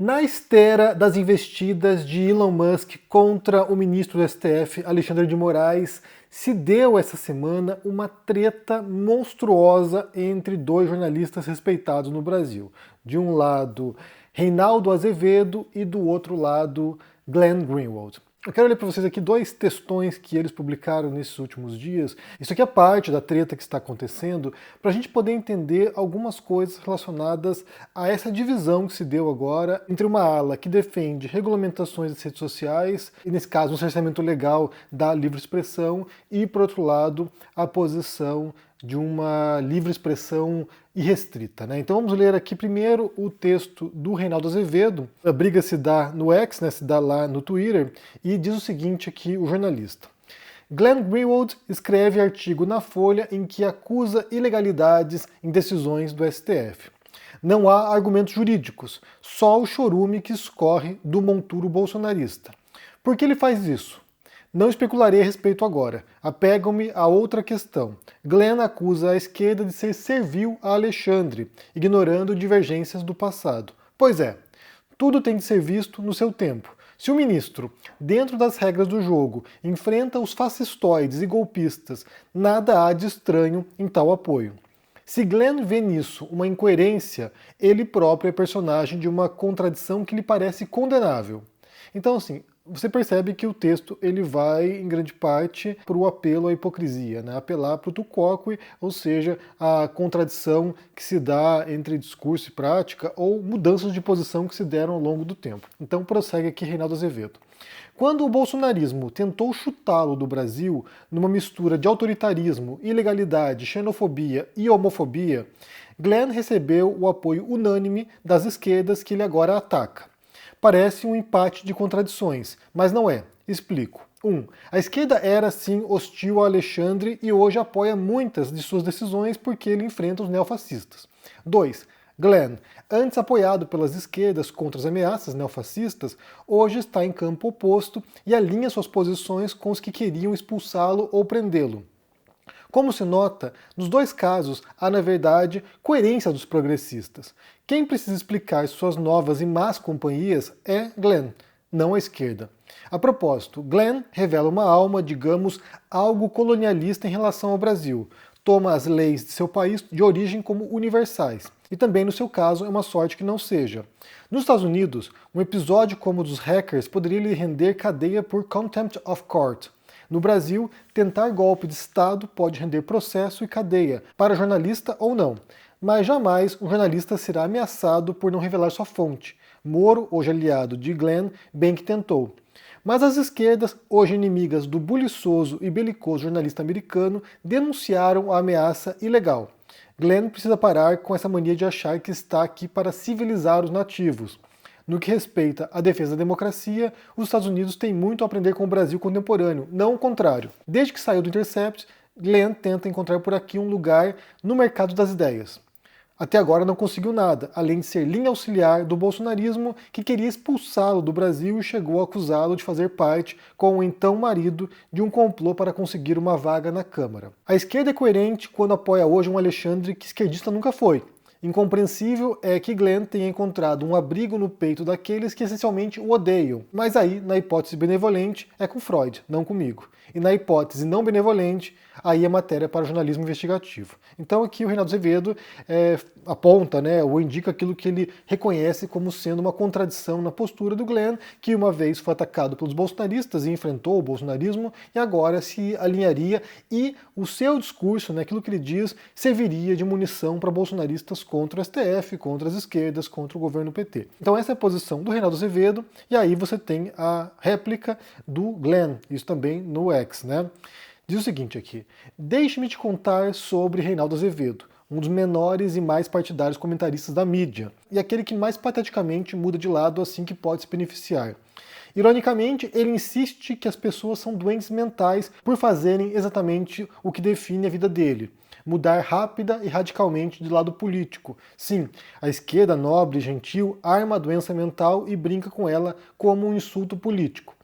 Na esteira das investidas de Elon Musk contra o ministro do STF, Alexandre de Moraes, se deu essa semana uma treta monstruosa entre dois jornalistas respeitados no Brasil. De um lado, Reinaldo Azevedo e do outro lado, Glenn Greenwald. Eu quero ler para vocês aqui dois textões que eles publicaram nesses últimos dias. Isso aqui é parte da treta que está acontecendo, para a gente poder entender algumas coisas relacionadas a essa divisão que se deu agora entre uma ala que defende regulamentações das redes sociais, e nesse caso um cerceamento legal da livre expressão, e por outro lado a posição de uma livre expressão irrestrita, né? Então vamos ler aqui primeiro o texto do Reinaldo Azevedo. A briga se dá no X, né, se dá lá no Twitter, e diz o seguinte aqui o jornalista. Glenn Greenwald escreve artigo na Folha em que acusa ilegalidades em decisões do STF. Não há argumentos jurídicos, só o chorume que escorre do monturo bolsonarista. Por que ele faz isso? Não especularei a respeito agora. Apego-me a outra questão. Glenn acusa a esquerda de ser servil a Alexandre, ignorando divergências do passado. Pois é, tudo tem de ser visto no seu tempo. Se o ministro, dentro das regras do jogo, enfrenta os fascistoides e golpistas, nada há de estranho em tal apoio. Se Glenn vê nisso uma incoerência, ele próprio é personagem de uma contradição que lhe parece condenável. Então, assim, você percebe que o texto ele vai, em grande parte, para o apelo à hipocrisia, né? Apelar para o tucóque, ou seja, a contradição que se dá entre discurso e prática, ou mudanças de posição que se deram ao longo do tempo. Então prossegue aqui Reinaldo Azevedo. Quando o bolsonarismo tentou chutá-lo do Brasil numa mistura de autoritarismo, ilegalidade, xenofobia e homofobia, Glenn recebeu o apoio unânime das esquerdas que ele agora ataca. Parece um empate de contradições, mas não é. Explico. 1. A esquerda era sim hostil a Alexandre e hoje apoia muitas de suas decisões porque ele enfrenta os neofascistas. 2. Glenn, antes apoiado pelas esquerdas contra as ameaças neofascistas, hoje está em campo oposto e alinha suas posições com os que queriam expulsá-lo ou prendê-lo. Como se nota, nos dois casos há, na verdade, coerência dos progressistas. Quem precisa explicar suas novas e más companhias é Glenn, não a esquerda. A propósito, Glenn revela uma alma, digamos, algo colonialista em relação ao Brasil. Toma as leis de seu país de origem como universais. E também, no seu caso, é uma sorte que não seja. Nos Estados Unidos, um episódio como o dos hackers poderia lhe render cadeia por contempt of court. No Brasil, tentar golpe de Estado pode render processo e cadeia, para jornalista ou não. Mas jamais um jornalista será ameaçado por não revelar sua fonte. Moro, hoje aliado de Glenn, bem que tentou. Mas as esquerdas, hoje inimigas do buliçoso e belicoso jornalista americano, denunciaram a ameaça ilegal. Glenn precisa parar com essa mania de achar que está aqui para civilizar os nativos. No que respeita à defesa da democracia, os Estados Unidos têm muito a aprender com o Brasil contemporâneo, não o contrário. Desde que saiu do Intercept, Glenn tenta encontrar por aqui um lugar no mercado das ideias. Até agora não conseguiu nada, além de ser linha auxiliar do bolsonarismo que queria expulsá-lo do Brasil e chegou a acusá-lo de fazer parte, com o então marido, de um complô para conseguir uma vaga na Câmara. A esquerda é coerente quando apoia hoje um Alexandre que esquerdista nunca foi. Incompreensível é que Glenn tenha encontrado um abrigo no peito daqueles que essencialmente o odeiam. Mas aí, na hipótese benevolente, é com Freud, não comigo. E na hipótese não benevolente, aí é matéria para o jornalismo investigativo. Então aqui o Reinaldo Azevedo aponta, né, ou indica aquilo que ele reconhece como sendo uma contradição na postura do Glenn, que uma vez foi atacado pelos bolsonaristas e enfrentou o bolsonarismo, e agora se alinharia, e o seu discurso, né, aquilo que ele diz, serviria de munição para bolsonaristas contra o STF, contra as esquerdas, contra o governo PT. Então essa é a posição do Reinaldo Azevedo, e aí você tem a réplica do Glenn, isso também no X, né? Diz o seguinte aqui: deixe-me te contar sobre Reinaldo Azevedo, um dos menores e mais partidários comentaristas da mídia, e aquele que mais pateticamente muda de lado assim que pode se beneficiar. Ironicamente, ele insiste que as pessoas são doentes mentais por fazerem exatamente o que define a vida dele: mudar rápida e radicalmente de lado político. Sim, a esquerda nobre e gentil arma a doença mental e brinca com ela como um insulto político.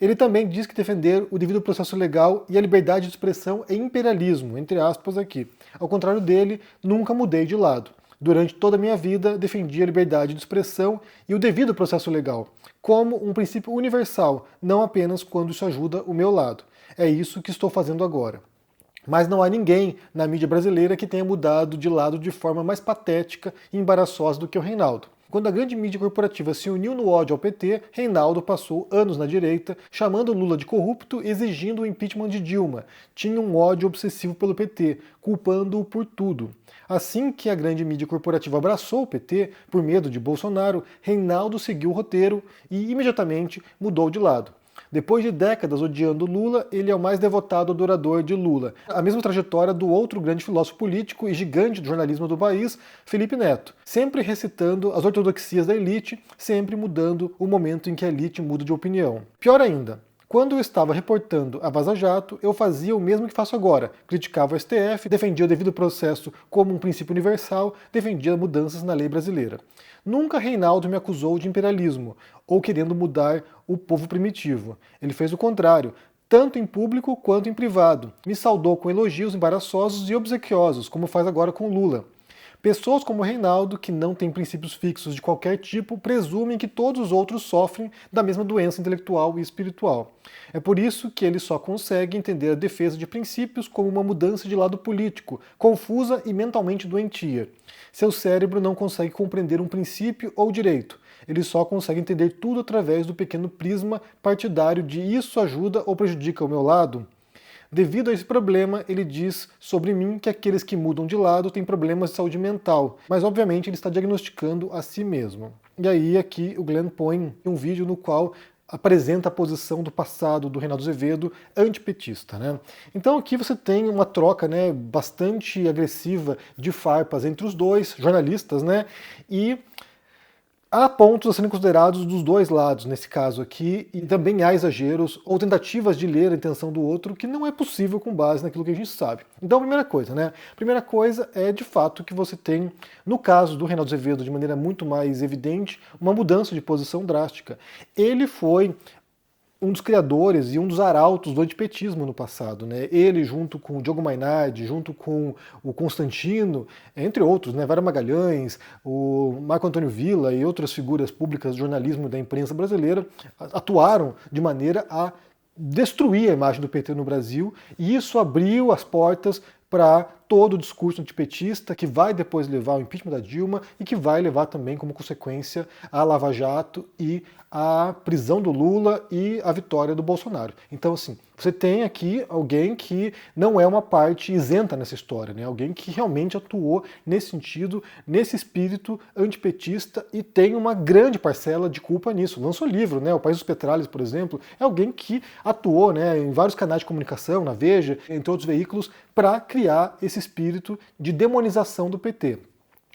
Ele também diz que defender o devido processo legal e a liberdade de expressão é imperialismo, entre aspas aqui. Ao contrário dele, nunca mudei de lado. Durante toda a minha vida, defendi a liberdade de expressão e o devido processo legal, como um princípio universal, não apenas quando isso ajuda o meu lado. É isso que estou fazendo agora. Mas não há ninguém na mídia brasileira que tenha mudado de lado de forma mais patética e embaraçosa do que o Reinaldo. Quando a grande mídia corporativa se uniu no ódio ao PT, Reinaldo passou anos na direita, chamando Lula de corrupto e exigindo o impeachment de Dilma. Tinha um ódio obsessivo pelo PT, culpando-o por tudo. Assim que a grande mídia corporativa abraçou o PT, por medo de Bolsonaro, Reinaldo seguiu o roteiro e imediatamente mudou de lado. Depois de décadas odiando Lula, ele é o mais devotado adorador de Lula. A mesma trajetória do outro grande filósofo político e gigante do jornalismo do país, Felipe Neto. Sempre recitando as ortodoxias da elite, sempre mudando o momento em que a elite muda de opinião. Pior ainda, quando eu estava reportando a Vaza Jato, eu fazia o mesmo que faço agora. Criticava o STF, defendia o devido processo como um princípio universal, defendia mudanças na lei brasileira. Nunca Reinaldo me acusou de imperialismo ou querendo mudar o povo primitivo. Ele fez o contrário, tanto em público quanto em privado. Me saudou com elogios embaraçosos e obsequiosos, como faz agora com Lula. Pessoas como Reinaldo, que não têm princípios fixos de qualquer tipo, presumem que todos os outros sofrem da mesma doença intelectual e espiritual. É por isso que ele só consegue entender a defesa de princípios como uma mudança de lado político, confusa e mentalmente doentia. Seu cérebro não consegue compreender um princípio ou direito. Ele só consegue entender tudo através do pequeno prisma partidário de isso ajuda ou prejudica o meu lado. Devido a esse problema, ele diz sobre mim que aqueles que mudam de lado têm problemas de saúde mental, mas obviamente ele está diagnosticando a si mesmo. E aí aqui o Glenn põe um vídeo no qual apresenta a posição do passado do Reinaldo Azevedo antipetista, né? Então aqui você tem uma troca, né, bastante agressiva de farpas entre os dois jornalistas, né? E há pontos a serem considerados dos dois lados nesse caso aqui, e também há exageros ou tentativas de ler a intenção do outro que não é possível com base naquilo que a gente sabe. Então, a primeira coisa, né? A primeira coisa é de fato que você tem, no caso do Reinaldo Azevedo, de maneira muito mais evidente, uma mudança de posição drástica. Ele foi um dos criadores e um dos arautos do antipetismo no passado, né? Ele, junto com o Diogo Mainardi, junto com o Constantino, entre outros, né? Vera Magalhães, o Marco Antônio Villa e outras figuras públicas do jornalismo e da imprensa brasileira, atuaram de maneira a destruir a imagem do PT no Brasil, e isso abriu as portas para todo o discurso antipetista que vai depois levar ao impeachment da Dilma e que vai levar também como consequência a Lava Jato e a prisão do Lula e a vitória do Bolsonaro. Então, assim, você tem aqui alguém que não é uma parte isenta nessa história, né? Alguém que realmente atuou nesse sentido, nesse espírito antipetista e tem uma grande parcela de culpa nisso. Lançou livro, né? O País dos Petralhas, por exemplo, é alguém que atuou, né, em vários canais de comunicação, na Veja, entre outros veículos, para criar esse espírito de demonização do PT.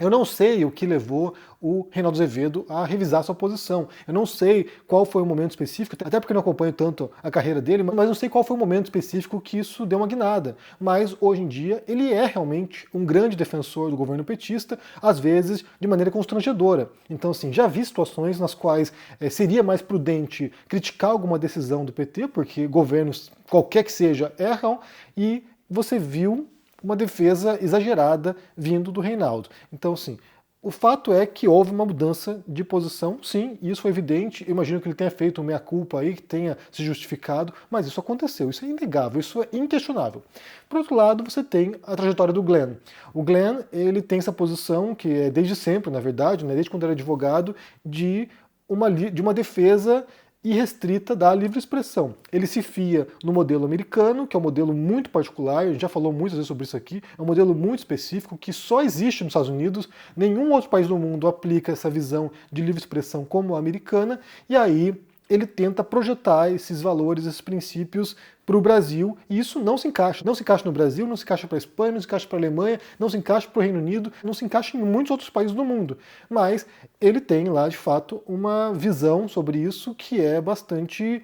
Eu não sei o que levou o Reinaldo Azevedo a revisar sua posição. Eu não sei qual foi o momento específico, até porque eu não acompanho tanto a carreira dele, mas não sei qual foi o momento específico que isso deu uma guinada. Mas hoje em dia ele é realmente um grande defensor do governo petista, às vezes de maneira constrangedora. Então, assim, já vi situações nas quais seria mais prudente criticar alguma decisão do PT, porque governos, qualquer que seja, erram, e você viu uma defesa exagerada vindo do Reinaldo. Então, assim, o fato é que houve uma mudança de posição, sim, e isso foi evidente. Eu imagino que ele tenha feito um meia-culpa aí, que tenha se justificado, mas isso aconteceu, isso é inegável, isso é inquestionável. Por outro lado, você tem a trajetória do Glenn. O Glenn, ele tem essa posição, que é desde sempre, na verdade, né, desde quando era advogado, de uma defesa irrestrita da livre expressão. Ele se fia no modelo americano, que é um modelo muito particular, a gente já falou muitas vezes sobre isso aqui, é um modelo muito específico que só existe nos Estados Unidos, nenhum outro país do mundo aplica essa visão de livre expressão como a americana, e aí ele tenta projetar esses valores, esses princípios para o Brasil, e isso não se encaixa. Não se encaixa no Brasil, não se encaixa para a Espanha, não se encaixa para a Alemanha, não se encaixa para o Reino Unido, não se encaixa em muitos outros países do mundo. Mas ele tem lá, de fato, uma visão sobre isso que é bastante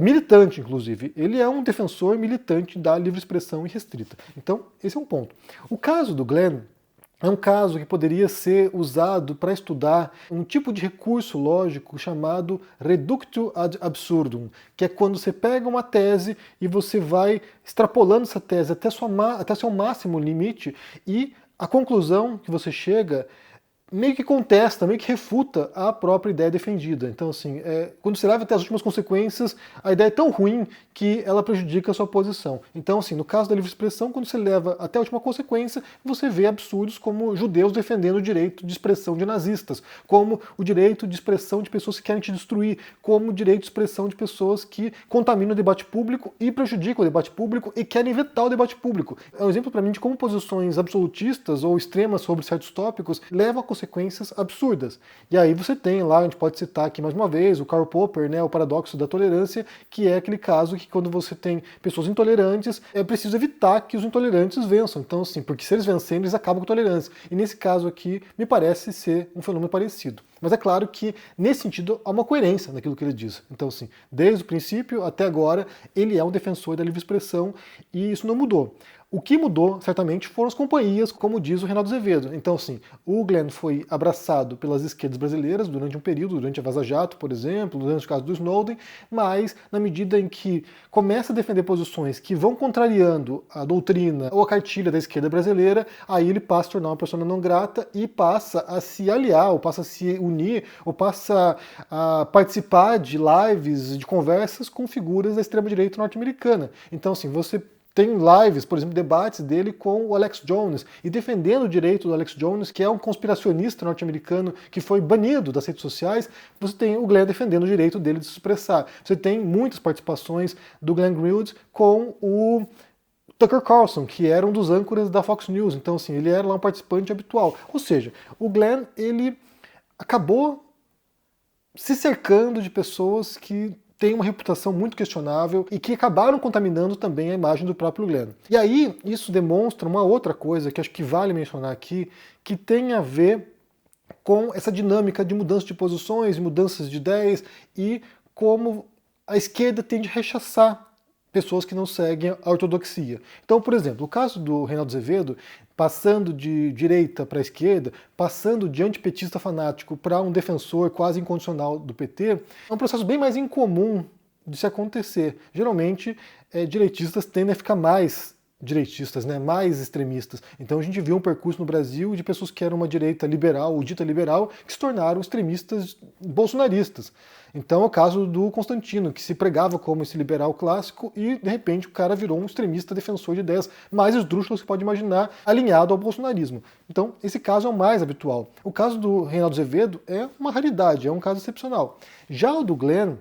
militante, inclusive. Ele é um defensor militante da livre expressão irrestrita. Então, esse é um ponto. O caso do Glenn é um caso que poderia ser usado para estudar um tipo de recurso lógico chamado reductio ad absurdum, que é quando você pega uma tese e você vai extrapolando essa tese até seu máximo limite e a conclusão que você chega meio que contesta, meio que refuta a própria ideia defendida. Então, assim, quando você leva até as últimas consequências, a ideia é tão ruim que ela prejudica a sua posição. Então, assim, no caso da livre expressão, quando você leva até a última consequência, você vê absurdos como judeus defendendo o direito de expressão de nazistas, como o direito de expressão de pessoas que querem te destruir, como o direito de expressão de pessoas que contaminam o debate público e prejudicam o debate público e querem vetar o debate público. É um exemplo para mim de como posições absolutistas ou extremas sobre certos tópicos levam a consequências absurdas. E aí você tem lá, a gente pode citar aqui mais uma vez, o Karl Popper, né, o paradoxo da tolerância, que é aquele caso que quando você tem pessoas intolerantes, é preciso evitar que os intolerantes vençam. Então, assim, porque se eles vencerem, eles acabam com a tolerância. E nesse caso aqui, me parece ser um fenômeno parecido. Mas é claro que, nesse sentido, há uma coerência naquilo que ele diz. Então, assim, desde o princípio até agora, ele é um defensor da livre expressão e isso não mudou. O que mudou, certamente, foram as companhias, como diz o Reinaldo Azevedo. Então, assim, o Glenn foi abraçado pelas esquerdas brasileiras durante um período, durante a Vaza Jato, por exemplo, durante o caso do Snowden, mas na medida em que começa a defender posições que vão contrariando a doutrina ou a cartilha da esquerda brasileira, aí ele passa a tornar uma persona não grata e passa a se aliar, ou passa a se unir, ou passa a participar de lives, de conversas com figuras da extrema-direita norte-americana. Então, assim, você tem lives, por exemplo, debates dele com o Alex Jones e defendendo o direito do Alex Jones, que é um conspiracionista norte-americano que foi banido das redes sociais. Você tem o Glenn defendendo o direito dele de se expressar. Você tem muitas participações do Glenn Greenwald com o Tucker Carlson, que era um dos âncoras da Fox News. Então, assim, ele era lá um participante habitual. Ou seja, o Glenn, ele acabou se cercando de pessoas que têm uma reputação muito questionável e que acabaram contaminando também a imagem do próprio Glenn. E aí, isso demonstra uma outra coisa que acho que vale mencionar aqui, que tem a ver com essa dinâmica de mudança de posições, mudanças de ideias e como a esquerda tende a rechaçar pessoas que não seguem a ortodoxia. Então, por exemplo, o caso do Reinaldo Azevedo, passando de direita para a esquerda, passando de antipetista fanático para um defensor quase incondicional do PT, é um processo bem mais incomum de se acontecer. Geralmente, direitistas tendem a ficar mais direitistas, né, mais extremistas. Então a gente viu um percurso no Brasil de pessoas que eram uma direita liberal ou dita liberal que se tornaram extremistas bolsonaristas. Então é o caso do Constantino, que se pregava como esse liberal clássico e de repente o cara virou um extremista defensor de ideias mais esdrúxulas que você pode imaginar, alinhado ao bolsonarismo. Então esse caso é o mais habitual. O caso do Reinaldo Azevedo é uma raridade, é um caso excepcional. Já o do Glenn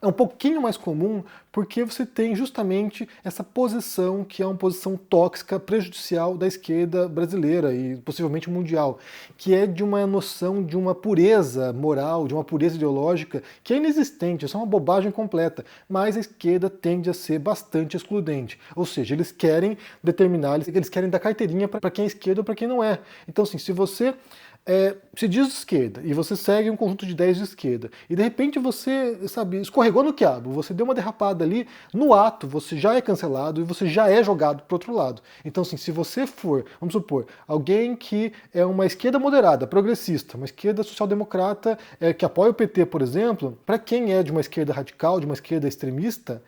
é um pouquinho mais comum porque você tem justamente essa posição que é uma posição tóxica, prejudicial da esquerda brasileira e possivelmente mundial, que é de uma noção de uma pureza moral, de uma pureza ideológica que é inexistente, isso é uma bobagem completa, mas a esquerda tende a ser bastante excludente, ou seja, eles querem determinar, eles querem dar carteirinha para quem é esquerda ou para quem não é. Então assim, se você se diz de esquerda e você segue um conjunto de ideias de esquerda e de repente você, sabe, escorregou no quiabo, você deu uma derrapada ali, no ato você já é cancelado e você já é jogado para o outro lado. Então assim, se você for, vamos supor, alguém que é uma esquerda moderada, progressista, uma esquerda social-democrata que apoia o PT, por exemplo, para quem é de uma esquerda radical, de uma esquerda extremista,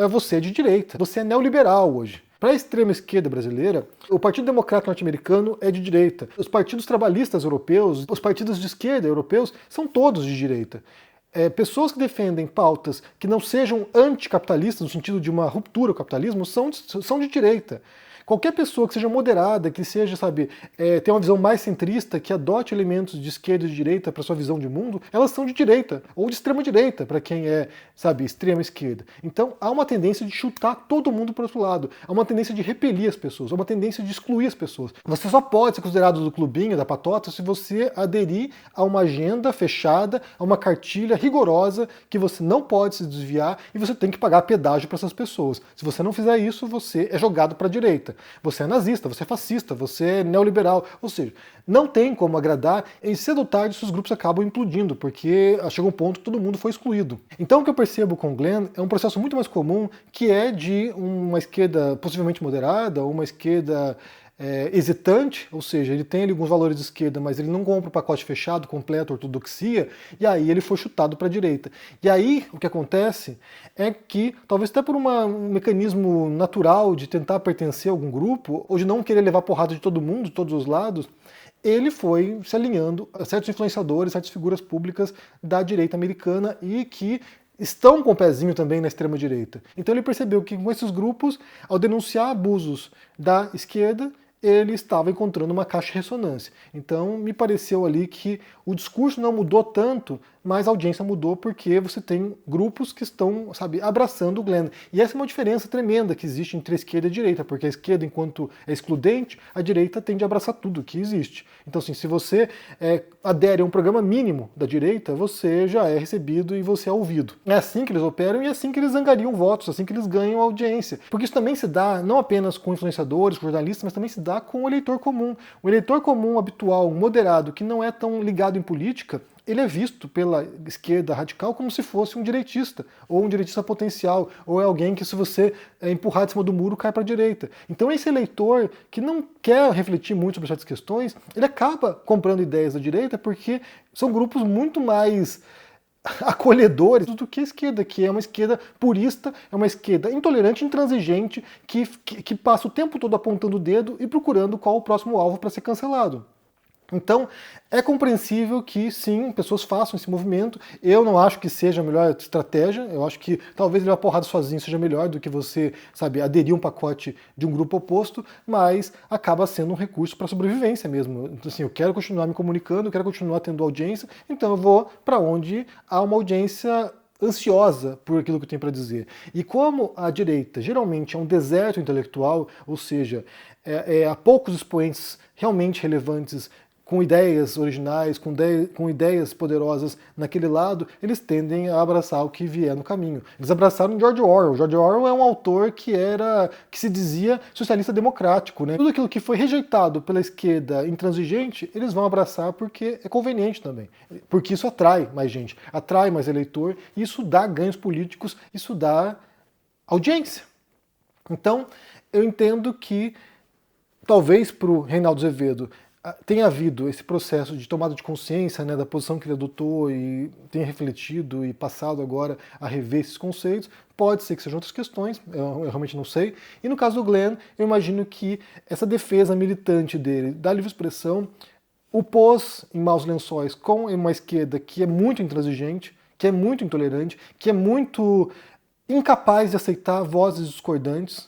você é de direita, você é neoliberal hoje. Para a extrema esquerda brasileira, o Partido Democrata norte-americano é de direita. Os partidos trabalhistas europeus, os partidos de esquerda europeus, são todos de direita. Pessoas que defendem pautas que não sejam anticapitalistas, no sentido de uma ruptura ao capitalismo, são de direita. Qualquer pessoa que seja moderada, que seja, sabe, tenha uma visão mais centrista, que adote elementos de esquerda e de direita para sua visão de mundo, elas são de direita, ou de extrema direita, para quem é, sabe, extrema esquerda. Então há uma tendência de chutar todo mundo para o outro lado, há uma tendência de repelir as pessoas, há uma tendência de excluir as pessoas. Você só pode ser considerado do clubinho, da patota, se você aderir a uma agenda fechada, a uma cartilha rigorosa, que você não pode se desviar e você tem que pagar pedágio para essas pessoas. Se você não fizer isso, você é jogado para a direita. Você é nazista, você é fascista, você é neoliberal, ou seja, não tem como agradar e cedo ou tarde esses grupos acabam implodindo, porque chega um ponto que todo mundo foi excluído. Então o que eu percebo com o Glenn é um processo muito mais comum, que é de uma esquerda possivelmente moderada, ou uma esquerda hesitante, ou seja, ele tem ali alguns valores de esquerda, mas ele não compra o pacote fechado, completo, ortodoxia, e aí ele foi chutado para a direita. E aí o que acontece é que, talvez até por um mecanismo natural de tentar pertencer a algum grupo, ou de não querer levar porrada de todo mundo, de todos os lados, ele foi se alinhando a certos influenciadores, certas figuras públicas da direita americana e que estão com o pezinho também na extrema-direita. Então ele percebeu que com esses grupos, ao denunciar abusos da esquerda, ele estava encontrando uma caixa de ressonância. Então me pareceu ali que o discurso não mudou tanto, mas a audiência mudou porque você tem grupos que estão, sabe, abraçando o Glenn. E essa é uma diferença tremenda que existe entre a esquerda e a direita, porque a esquerda, enquanto é excludente, a direita tende a abraçar tudo que existe. Então, assim, se você adere a um programa mínimo da direita, você já é recebido e você é ouvido. É assim que eles operam e é assim que eles angariam votos, assim que eles ganham audiência. Porque isso também se dá não apenas com influenciadores, com jornalistas, mas também se dá com o eleitor comum. O eleitor comum habitual, moderado, que não é tão ligado em política, ele é visto pela esquerda radical como se fosse um direitista, ou um direitista potencial, ou é alguém que, se você empurrar de cima do muro, cai para a direita. Então esse eleitor que não quer refletir muito sobre certas questões, ele acaba comprando ideias da direita porque são grupos muito mais acolhedores do que a esquerda, que é uma esquerda purista, é uma esquerda intolerante, intransigente, que passa o tempo todo apontando o dedo e procurando qual o próximo alvo para ser cancelado. Então, é compreensível que, sim, pessoas façam esse movimento. Eu não acho que seja a melhor estratégia. Eu acho que talvez levar porrada sozinho seja melhor do que você, sabe, aderir a um pacote de um grupo oposto, mas acaba sendo um recurso para sobrevivência mesmo. Então, assim, eu quero continuar me comunicando, eu quero continuar tendo audiência, então eu vou para onde há uma audiência ansiosa por aquilo que eu tenho para dizer. E como a direita geralmente é um deserto intelectual, ou seja, há poucos expoentes realmente relevantes com ideias originais, com ideias poderosas naquele lado, eles tendem a abraçar o que vier no caminho. Eles abraçaram George Orwell. George Orwell é um autor que se dizia socialista democrático, né? Tudo aquilo que foi rejeitado pela esquerda intransigente, eles vão abraçar porque é conveniente também. Porque isso atrai mais gente, atrai mais eleitor, e isso dá ganhos políticos, isso dá audiência. Então, eu entendo que talvez para o Reinaldo Azevedo tenha havido esse processo de tomada de consciência, né, da posição que ele adotou e tenha refletido e passado agora a rever esses conceitos. Pode ser que sejam outras questões, eu realmente não sei. E no caso do Glenn, eu imagino que essa defesa militante dele da livre expressão o pôs em maus lençóis com uma esquerda que é muito intransigente, que é muito intolerante, que é muito incapaz de aceitar vozes discordantes.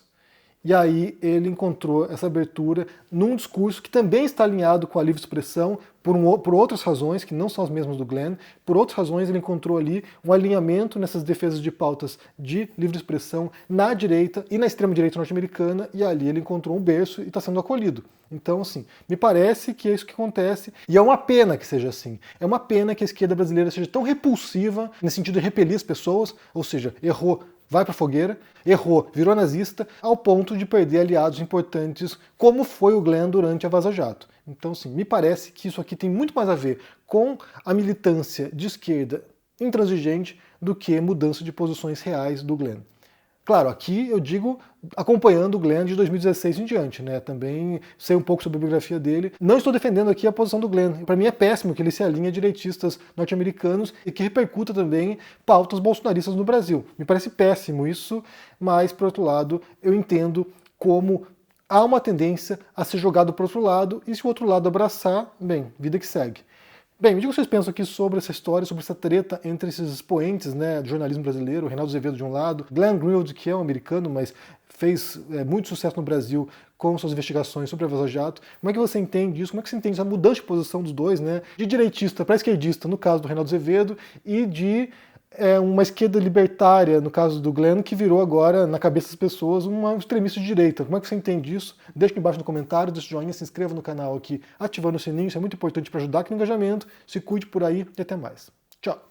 E aí ele encontrou essa abertura num discurso que também está alinhado com a livre expressão por outras razões, que não são as mesmas do Glenn. Por outras razões ele encontrou ali um alinhamento nessas defesas de pautas de livre expressão na direita e na extrema-direita norte-americana, e ali ele encontrou um berço e está sendo acolhido. Então, assim, me parece que é isso que acontece, e é uma pena que seja assim. É uma pena que a esquerda brasileira seja tão repulsiva, nesse sentido de repelir as pessoas, ou seja, errou, vai pra fogueira, errou, virou nazista, ao ponto de perder aliados importantes, como foi o Glenn durante a Vaza Jato. Então, sim, me parece que isso aqui tem muito mais a ver com a militância de esquerda intransigente do que mudança de posições reais do Glenn. Claro, aqui eu digo acompanhando o Glenn de 2016 em diante, né? Também sei um pouco sobre a biografia dele. Não estou defendendo aqui a posição do Glenn. Para mim é péssimo que ele se alinhe a direitistas norte-americanos e que repercuta também pautas bolsonaristas no Brasil. Me parece péssimo isso, mas, por outro lado, eu entendo como há uma tendência a ser jogado para o outro lado, e se o outro lado abraçar, bem, vida que segue. Bem, me diga o que vocês pensam aqui sobre essa história, sobre essa treta entre esses expoentes, né, do jornalismo brasileiro, Reinaldo Azevedo de um lado, Glenn Greenwald, que é um americano, mas fez muito sucesso no Brasil com suas investigações sobre a Vaza Jato. Como é que você entende isso? Como é que você entende essa mudança de posição dos dois, né, de direitista para esquerdista, no caso do Reinaldo Azevedo, e de uma esquerda libertária, no caso do Glenn, que virou agora, na cabeça das pessoas, um extremista de direita. Como é que você entende isso? Deixa aqui embaixo no comentário, deixa o joinha, se inscreva no canal aqui, ativando o sininho, isso é muito importante para ajudar aqui no engajamento. Se cuide por aí e até mais. Tchau!